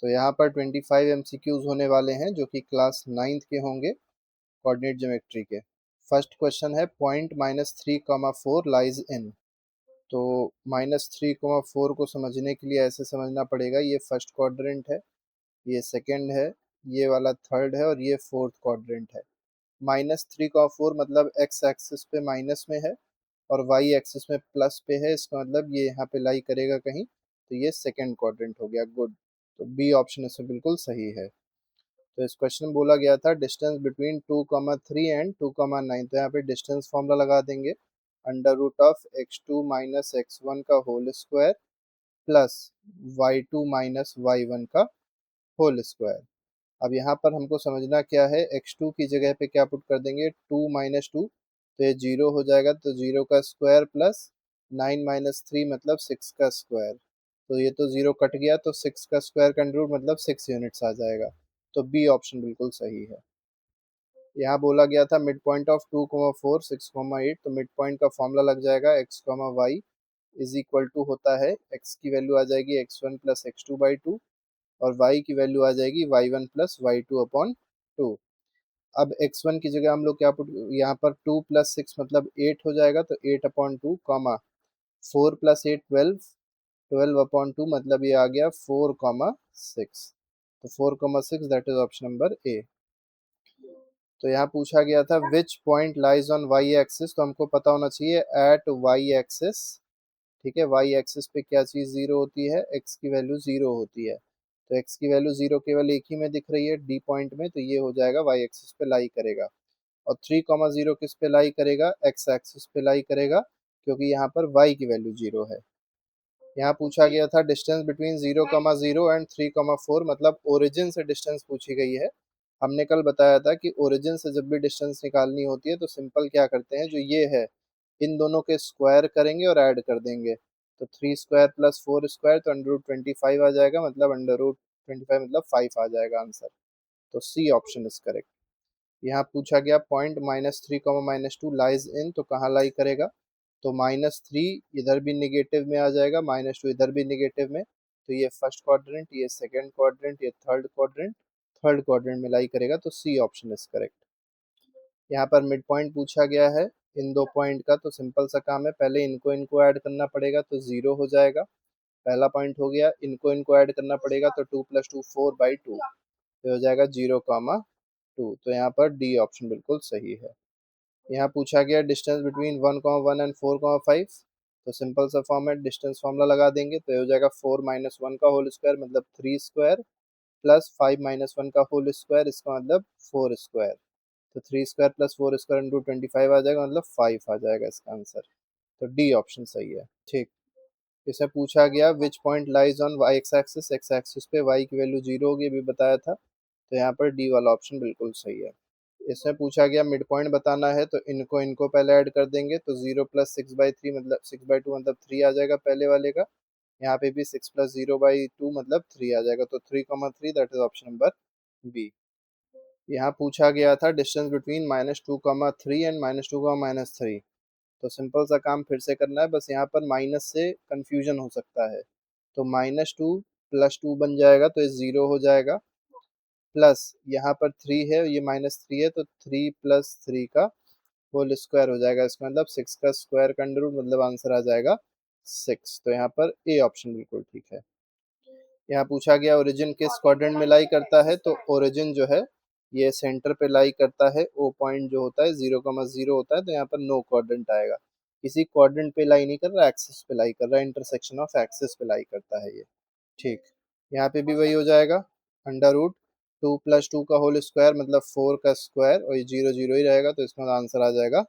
तो यहाँ पर 25 MCQs होने वाले हैं जो कि क्लास 9th के होंगे कोऑर्डिनेट ज्योमेट्री के। फर्स्ट क्वेश्चन है पॉइंट -3, 4 लाइज इन। तो -3, 4 को समझने के लिए ऐसे समझना पड़ेगा, ये फर्स्ट क्वाड्रेंट है, ये सेकंड है, ये वाला थर्ड है और ये फोर्थ क्वाड्रेंट है। -3, 4 मतलब एक्स एक्सिस पे माइनस में है और वाई एक्सिस में प्लस पे है, इसका मतलब ये यहाँ पे लाई करेगा कहीं, तो ये सेकंड क्वाड्रेंट हो गया। गुड। तो बी ऑप्शन इसमें बिल्कुल सही है। तो इस क्वेश्चन में बोला गया था डिस्टेंस बिटवीन 2, 3 एंड 2, 9, तो यहाँ पे डिस्टेंस फॉर्मूला लगा देंगे, √(x2 - x1) का whole square plus y2 - y1 का होल स्क्वायर। अब यहाँ पर हमको समझना क्या है, x2 की जगह पे क्या पुट कर देंगे, 2 - 2, तो ये 0 हो जाएगा, तो 0 का स्क्वायर प्लस 9 - 3 मतलब 6 का स्क्वायर, तो ये तो 0 कट गया, तो 6 का स्क्वायर का अंडर रूट मतलब 6 यूनिट्स आ जाएगा। तो बी ऑप्शन बिल्कुल सही है। यहाँ बोला गया था मिड पॉइंट ऑफ 2, 4, 6, 8, तो मिड पॉइंट का फॉर्मूला लग जाएगा x, y is equal to होता है, x की वैल्यू आ जाएगी x1 + x2/2 और y की वैल्यू आ जाएगी y1 + y2/2। अब x1 की जगह हम लोग क्या पुट, यहाँ पर 2 + 6 मतलब 8 हो जाएगा, तो 8/2, 4 + 8 12, 12/2 मतलब ये आ गया 4, 6, तो 4, 6 that is option number A. तो यहाँ पूछा गया था which point lies on Y axis, तो हमको पता होना चाहिए एट वाई एक्सिस। ठीक है, वाई एक्सिस पे क्या चीज़ जीरो होती है, एक्स की वैल्यू जीरो होती है, तो एक्स की वैल्यू जीरो केवल एक ही में दिख रही है, डी पॉइंट में, तो ये हो जाएगा वाई एक्सिस पे लाई करेगा। और 3, 0 किस पे लाई करेगा, एक्स एक्सिस पे लाई करेगा, क्योंकि यहाँ पर वाई की वैल्यू जीरो है। यहाँ पूछा गया था डिस्टेंस बिटवीन 0, 0 एंड 3, 4 मतलब ओरिजिन से डिस्टेंस पूछी गई है। हमने कल बताया था कि ओरिजिन से जब भी डिस्टेंस निकालनी होती है तो सिंपल क्या करते हैं, जो ये है इन दोनों के स्क्वायर करेंगे और ऐड कर देंगे, तो 3 स्क्वायर प्लस 4 स्क्वायर, तो √25 आ जाएगा, मतलब √25 मतलब 5 आ जाएगा आंसर। तो सी ऑप्शन इज करेक्ट। यहाँ पूछा गया पॉइंट -3, -2 लाइज इन, तो कहाँ लाई करेगा, तो -3 इधर भी निगेटिव में आ जाएगा, -2 इधर भी निगेटिव में, तो ये फर्स्ट क्वाड्रेंट, ये सेकंड क्वाड्रेंट, ये थर्ड क्वाड्रेंट में लाई करेगा, तो सी ऑप्शन इज करेक्ट। यहाँ पर मिड पॉइंट पूछा गया है इन दो पॉइंट का, तो सिंपल सा काम है, पहले इनको इनको ऐड करना पड़ेगा, तो 0 हो जाएगा, पहला पॉइंट हो गया। इनको इनको ऐड करना पड़ेगा, तो 2 + 2 4/2, तो हो जाएगा 0, 2, तो यहाँ पर डी ऑप्शन बिल्कुल सही है। यहाँ पूछा गया डिस्टेंस बिटवीन 1, 1 एंड 4, 5, तो सिंपल सा फॉर्म है, डिस्टेंस फॉर्मूला लगा देंगे, तो ये हो जाएगा 4 - 1 का होल स्क्वायर मतलब 3 स्क्वायर प्लस 5 - 1 का होल स्क्वायर, इसका मतलब 4 स्क्वायर, तो 3 स्क्वायर प्लस 4 स्क्वायर इंटू 25 आ जाएगा, मतलब 5 आ जाएगा इसका आंसर। तो डी ऑप्शन सही है। ठीक। इसे पूछा गया which point lies on Y X axis पे वाई की वैल्यू जीरो होगी, अभी बताया था, तो यहाँ पर डी वाला ऑप्शन बिल्कुल सही है। इसमें पूछा गया मिड पॉइंट बताना है, तो इनको इनको पहले ऐड कर देंगे, तो 0 + 6/3 मतलब 6/2 मतलब 3 आ जाएगा पहले वाले का, यहाँ पे भी 6 + 0/2 मतलब 3 आ जाएगा, तो 3, 3 that is option number B. यहाँ पूछा गया था डिस्टेंस बिटवीन -2, 3 एंड -2, -3, तो सिंपल सा काम फिर से करना है, बस यहाँ पर माइनस से कंफ्यूजन हो सकता है, तो -2 + 2 बन जाएगा, तो ये 0 हो जाएगा, प्लस यहाँ पर 3 है, ये -3 है, तो 3 + 3 का होल स्क्वायर हो जाएगा, इसका मतलब 6 का स्क्वायर का अंडर रूट, मतलब आंसर आ जाएगा 6, तो यहाँ पर ए ऑप्शन बिल्कुल ठीक है। यहाँ पूछा गया ओरिजिन किस क्वाड्रेंट में लाई करता है, तो ओरिजिन जो है ये सेंटर पे लाई करता है, ओ पॉइंट जो होता है 0, 0 होता है, तो यहाँ पर नो क्वाड्रेंट आएगा, किसी क्वाड्रेंट पे लाई नहीं कर रहा, एक्सिस पे लाई कर रहा है, इंटरसेक्शन ऑफ एक्सिस पे लाई करता है ये। ठीक। यहाँ पे भी वही हो जाएगा, √2 + 2 का होल स्क्वायर मतलब 4 का स्क्वायर, और ये 0, 0 ही रहेगा, तो इसमें आंसर आ जाएगा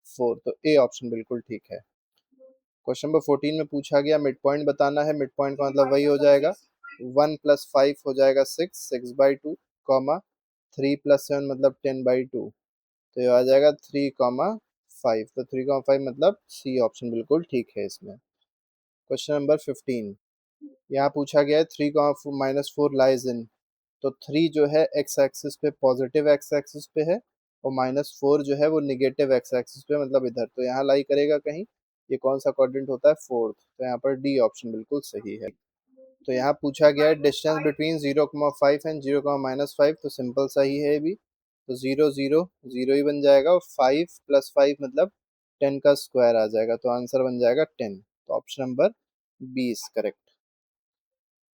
4, तो ए ऑप्शन बिल्कुल ठीक है। क्वेश्चन नंबर 14 में पूछा गया मिड पॉइंट बताना है, मिड पॉइंट का मतलब वही हो जाएगा, 1 + 5 हो जाएगा 6, 6/2, 3 + 7 मतलब 10/2, तो ये आ जाएगा 3, 5, तो 3, 5 मतलब सी ऑप्शन बिल्कुल ठीक है इसमें। क्वेश्चन नंबर 15, यहाँ पूछा गया है 3, -4 लाइज इन, तो 3 जो है एक्स एक्सिस पे पॉजिटिव एक्स एक्सिस पे है, और -4 जो है वो निगेटिव एक्स एक्सिस पे मतलब इधर, तो यहाँ लाई करेगा कहीं, ये कौन सा क्वाड्रेंट होता है, फोर्थ, तो यहाँ पर डी ऑप्शन बिल्कुल सही है। तो यहाँ पूछा गया है डिस्टेंस बिटवीन 0,5 एंड 0,-5, तो सिंपल सा ही है भी। तो 0 0 0 ही बन जाएगा, और 5 + 5 मतलब 10 का स्क्वायर आ जाएगा, तो आंसर बन जाएगा 10। तो option number B is correct.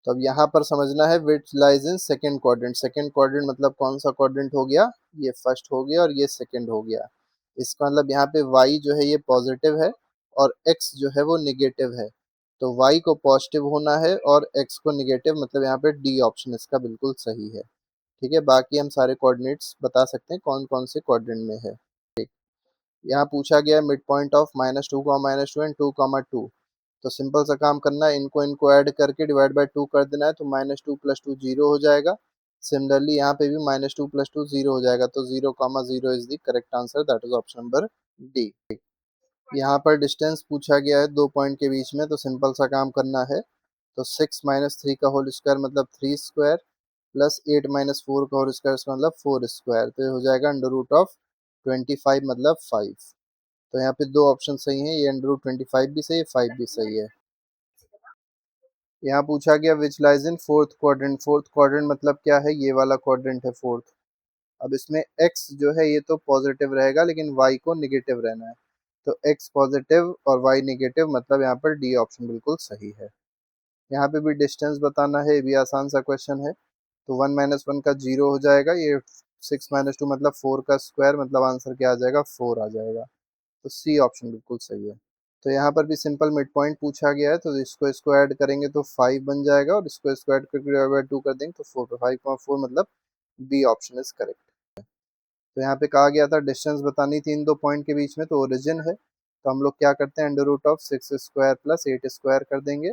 तो अब यहाँ पर समझना है which lies in second quadrant. Second quadrant मतलब कौन सा क्वाड्रेंट हो गया, ये फर्स्ट हो गया और ये सेकेंड हो गया। इसका मतलब यहाँ पे y जो है ये पॉजिटिव है और x जो है वो निगेटिव है। तो y को पॉजिटिव होना है और x को निगेटिव, मतलब यहाँ पे डी ऑप्शन इसका बिल्कुल सही है। ठीक है, बाकी हम सारे कोऑर्डिनेट्स बता सकते हैं कौन कौन से क्वाड्रेंट में है। यहाँ पूछा गया है मिड पॉइंट ऑफ -2, एंड 2, 2। तो सिंपल सा काम करना है, इनको इनको ऐड करके डिवाइड बाय 2 कर देना है, तो -2 + 2 0 हो जाएगा। सिमिलरली यहाँ पे भी -2 + 2 0 हो जाएगा, तो 0,0 is the correct answer, that is option number D. यहाँ पर डिस्टेंस पूछा गया है दो पॉइंट के बीच में, तो सिंपल सा काम करना है। तो 6 - 3 का होल स्क्वायर मतलब 3 स्क्वायर, प्लस 8 - 4 का होल स्क्वायर इसका मतलब 4 स्क्वायर, तो ये हो जाएगा √25 मतलब 5। तो यहाँ पे दो ऑप्शन सही हैं, ये √25 भी सही है, 5 भी सही है। यहाँ पूछा गया which lies in fourth quadrant. Fourth quadrant मतलब क्या है, ये वाला क्वाड्रेंट है फोर्थ। अब इसमें x जो है ये तो पॉजिटिव रहेगा, लेकिन y को निगेटिव रहना है। तो x पॉजिटिव और y निगेटिव, मतलब यहाँ पर डी ऑप्शन बिल्कुल सही है। यहाँ पे भी डिस्टेंस बताना है, ये भी आसान सा क्वेश्चन है। तो 1 - 1 का 0 हो जाएगा, ये 6 - 2 मतलब 4 का स्क्वायर, मतलब आंसर क्या आ जाएगा, 4 आ जाएगा। तो सी ऑप्शन बिल्कुल सही है। तो यहाँ पर भी सिंपल मिड पॉइंट पूछा गया है, तो इसको ऐड करेंगे तो 5 बन जाएगा, और इसको ऐड करके डिवाइड बाय 2 कर देंगे तो 4, 5,4 मतलब बी ऑप्शन इज करेक्ट। तो यहाँ पे कहा गया था डिस्टेंस बतानी थी इन दो पॉइंट के बीच में, तो ओरिजिन है। तो हम लोग क्या करते हैं, √6 स्क्वायर प्लस 8 स्क्वायर कर देंगे।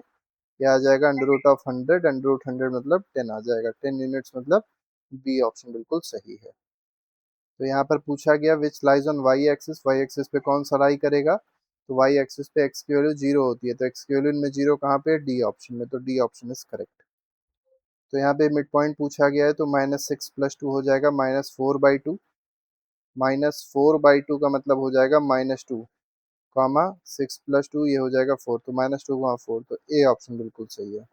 यह आ जाएगा √100, √100 मतलब 10 आ जाएगा, 10 यूनिट्स मतलब बी ऑप्शन बिल्कुल सही है। तो यहाँ पर पूछा गया which lies on Y axis पे कौन सा लाई करेगा। तो वाई एक्सिस पे एक्स की वैल्यू 0 होती है, तो एक्स की वैल्यू में 0 कहाँ पे, डी ऑप्शन में, तो डी ऑप्शन इज करेक्ट। तो यहाँ पे मिड पॉइंट पूछा गया है, तो -6 + 2 हो जाएगा -4/2। -4/2 का मतलब हो जाएगा -2, कॉमा 6 + 2 ये हो जाएगा 4, तो -2, 4, तो ए ऑप्शन बिल्कुल सही है।